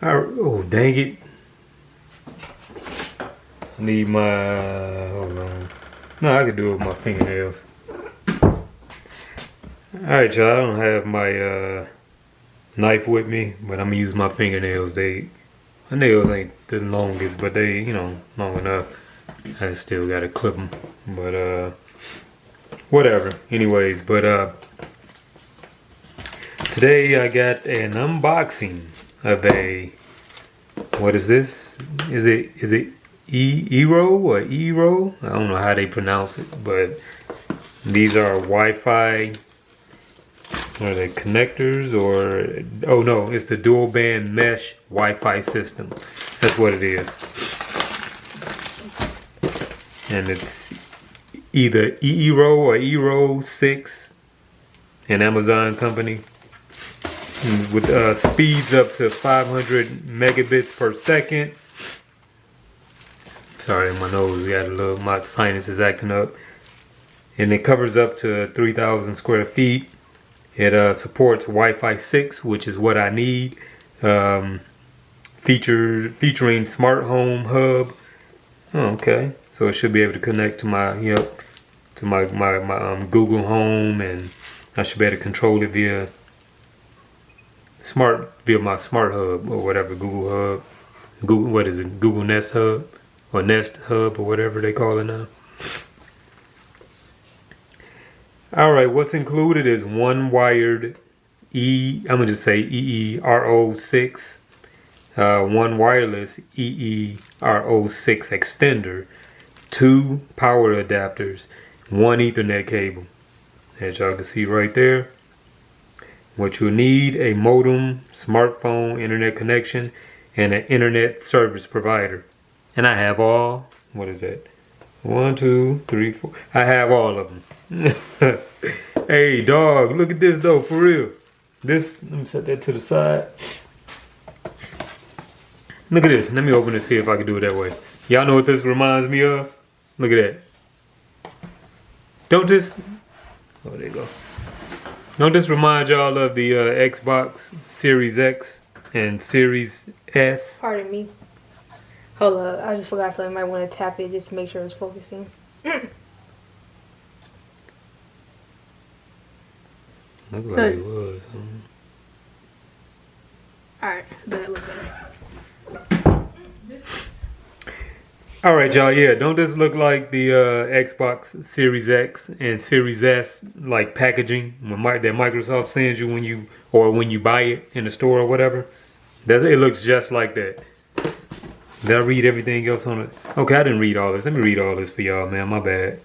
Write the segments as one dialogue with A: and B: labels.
A: Oh, dang it. I need my, hold on. No, I could do it with my fingernails. Alright, y'all, I don't have my knife with me, but I'm gonna use my fingernails. My nails ain't the longest, but they, you know, long enough. I still gotta clip them, but whatever. Anyways, but today I got an unboxing of a, what is this? Is it eero or eero? I don't know how they pronounce it, but these are Wi-Fi. Are they connectors or, oh no, it's the dual band mesh Wi-Fi system. That's what it is. And it's either eero or eero 6, an Amazon company, with speeds up to 500 megabits per second. Sorry, my nose got a little, my sinus is acting up. And it covers up to 3,000 square feet. It supports Wi-Fi 6, which is what I need. Featuring smart home hub. Oh, okay, so it should be able to connect to my, to my Google Home, and I should be able to control it via my smart hub or whatever, Google Hub. What is it? Google Nest Hub or Nest Hub or whatever they call it now. Alright, what's included is one wired I'm going to just say eero 6, one wireless eero 6 extender, 2 power adapters, 1 Ethernet cable. As y'all can see right there. What you'll need: a modem, smartphone, internet connection, and an internet service provider. And I have all, what is that? 1, 2, 3, 4. I have all of them. Hey dog, look at this though, for real. This, let me set that to the side. Look at this. Let me open it, see if I can do it that way. Y'all know what this reminds me of? Look at that. Don't this, oh there you go. Don't this remind y'all of the Xbox Series X and Series S?
B: Pardon me. Hold up, I just forgot something. I might want to tap it just to make sure it's focusing.
A: Look like it was.
B: Alright, that look better.
A: Alright, y'all, yeah, don't this look like the Xbox Series X and Series S, like packaging that Microsoft sends you when you buy it in the store or whatever? It looks just like that. Did I read everything else on it? Okay, I didn't read all this. Let me read all this for y'all, man. My bad.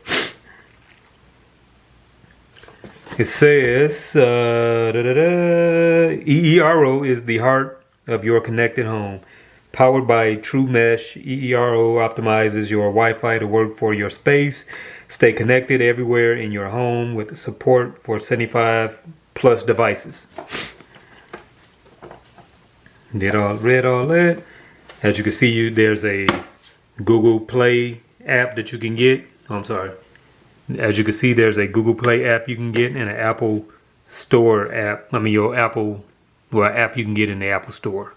A: It says, eero is the heart of your connected home. Powered by True Mesh, eero optimizes your Wi-Fi to work for your space. Stay connected everywhere in your home with support for 75 plus devices. Read all that. As you can see, there's a Google Play app that you can get. Oh, I'm sorry. As you can see, there's a Google Play app you can get and an Apple Store app. I mean, your Apple, well, app you can get in the Apple Store.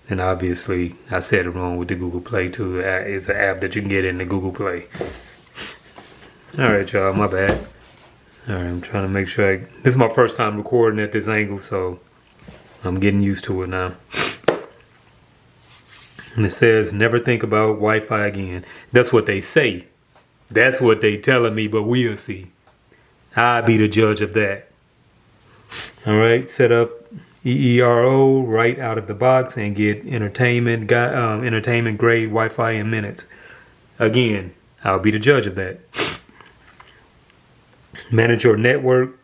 A: And obviously, I said it wrong with the Google Play too. It's an app that you can get in the Google Play. Alright, y'all, my bad. Alright, I'm trying to make sure this is my first time recording at this angle, so I'm getting used to it now. And it says, never think about Wi-Fi again. That's what they say. That's what they telling me, but we'll see. I'll be the judge of that. Alright, set up eero right out of the box and get entertainment grade Wi-Fi in minutes. Again, I'll be the judge of that. Manage your network,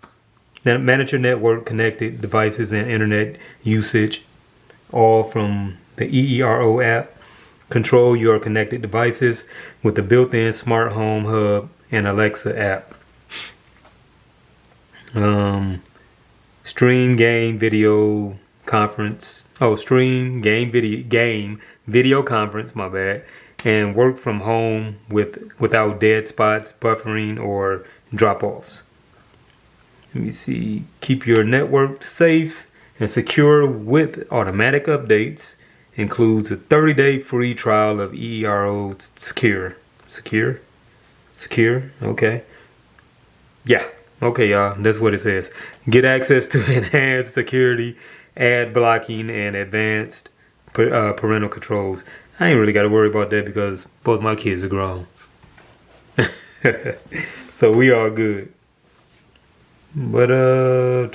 A: connected devices, and internet usage, all from the eero app. Control your connected devices with the built-in smart home hub and Alexa app. Stream game video conference. Stream game video conference. My bad. And work from home without dead spots, buffering, or drop-offs. Let me see. Keep your network safe and secure with automatic updates. Includes a 30-day free trial of eero Secure. Secure? Okay. Yeah. Okay, y'all. That's what it says. Get access to enhanced security, ad blocking, and advanced parental controls. I ain't really got to worry about that because both my kids are grown. So we all good. But I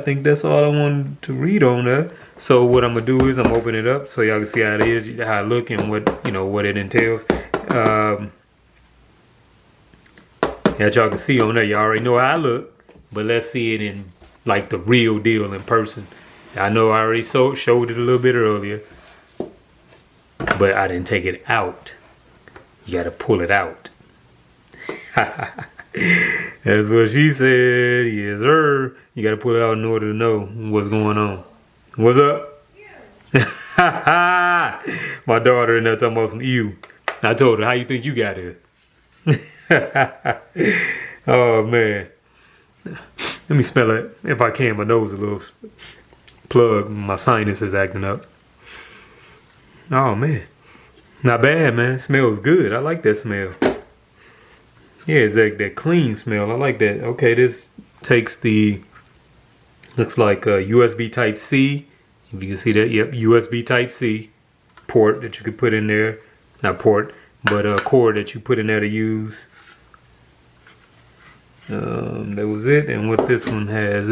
A: think that's all I wanted to read on that. So what I'm gonna do is I'm gonna open it up so y'all can see how it is, how it look, and what what it entails. As y'all can see on there, y'all already know how I look, but let's see it in like the real deal in person. I know I already showed it a little bit earlier, but I didn't take it out. You gotta pull it out. That's what she said. Yes, sir. You gotta pull it out in order to know what's going on. What's up? Yeah. My daughter and there talking about some ew. I told her, how you think you got here? Oh man. Let me smell it if I can. My nose is a little plugged. My sinus is acting up. Oh man. Not bad, man. Smells good. I like that smell. Yeah, it's like that clean smell. I like that. Okay, this takes the, looks like a USB Type C. If you can see that, yep, USB Type C port that you could put in there. Not port, but a cord that you put in there to use. That was it. And what this one has,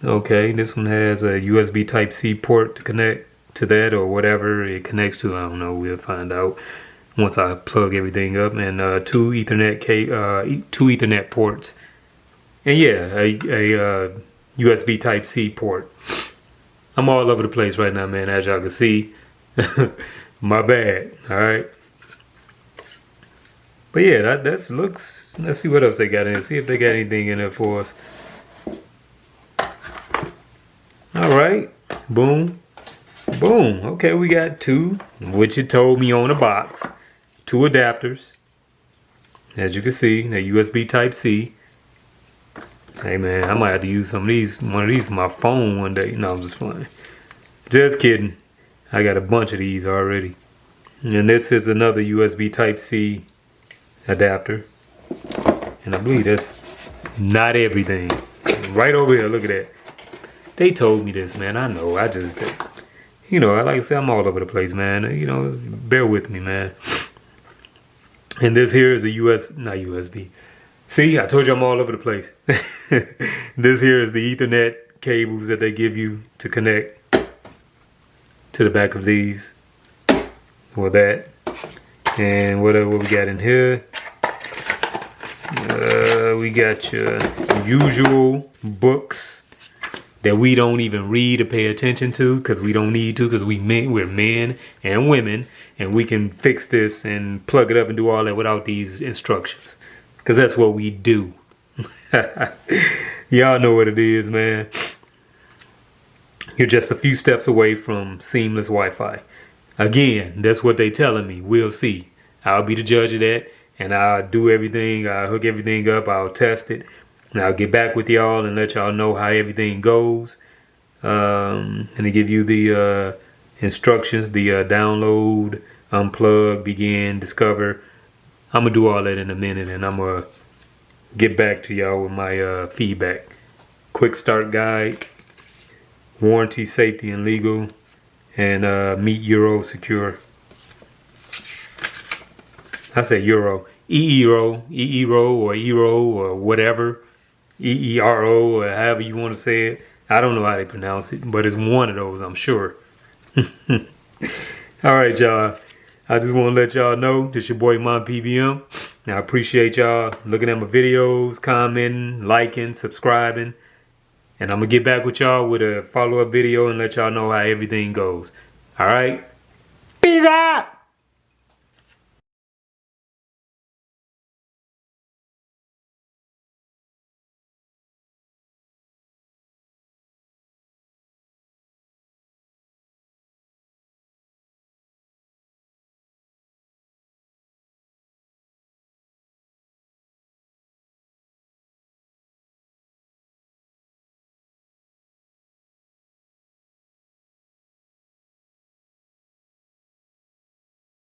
A: okay, this one has a USB Type C port to connect to that or whatever it connects to. I don't know. We'll find out once I plug everything up. And two Ethernet ports. And yeah, a USB Type C port. I'm all over the place right now, man, as y'all can see. My bad. All right. But yeah, that looks. Let's see what else they got in there. See if they got anything in there for us. All right. Boom. Boom. Okay, we got two, which it told me on the box. Two adapters. As you can see, the USB Type C. Hey man, I might have to use one of these for my phone one day. No, I'm just playing. Just kidding. I got a bunch of these already. And this is another USB Type C adapter. And I believe that's not everything. Right over here, look at that. They told me this, man. I know. I just, like I said, I'm all over the place, man. Bear with me, man. And this here is a not USB. See, I told you I'm all over the place. This here is the Ethernet cables that they give you to connect to the back of these. Or that. And what we got in here? We got your usual books that we don't even read or pay attention to because we don't need to because we're men and women and we can fix this and plug it up and do all that without these instructions. Because that's what we do. Y'all know what it is, man. You're just a few steps away from seamless Wi-Fi. Again, that's what they telling me. We'll see. I'll be the judge of that. And I'll do everything. I'll hook everything up. I'll test it. And I'll get back with y'all and let y'all know how everything goes. And to give you the instructions, the download, unplug, begin, discover. I'm going to do all that in a minute, and I'm going to get back to y'all with my feedback. Quick start guide, warranty, safety, and legal, and meet eero secure. I say eero. eero or whatever. eero or however you want to say it. I don't know how they pronounce it, but it's one of those, I'm sure. All right, y'all. I just want to let y'all know this your boy Mon PVM. Now I appreciate y'all looking at my videos, commenting, liking, subscribing. And I'm going to get back with y'all with a follow-up video and let y'all know how everything goes. All right? Peace out!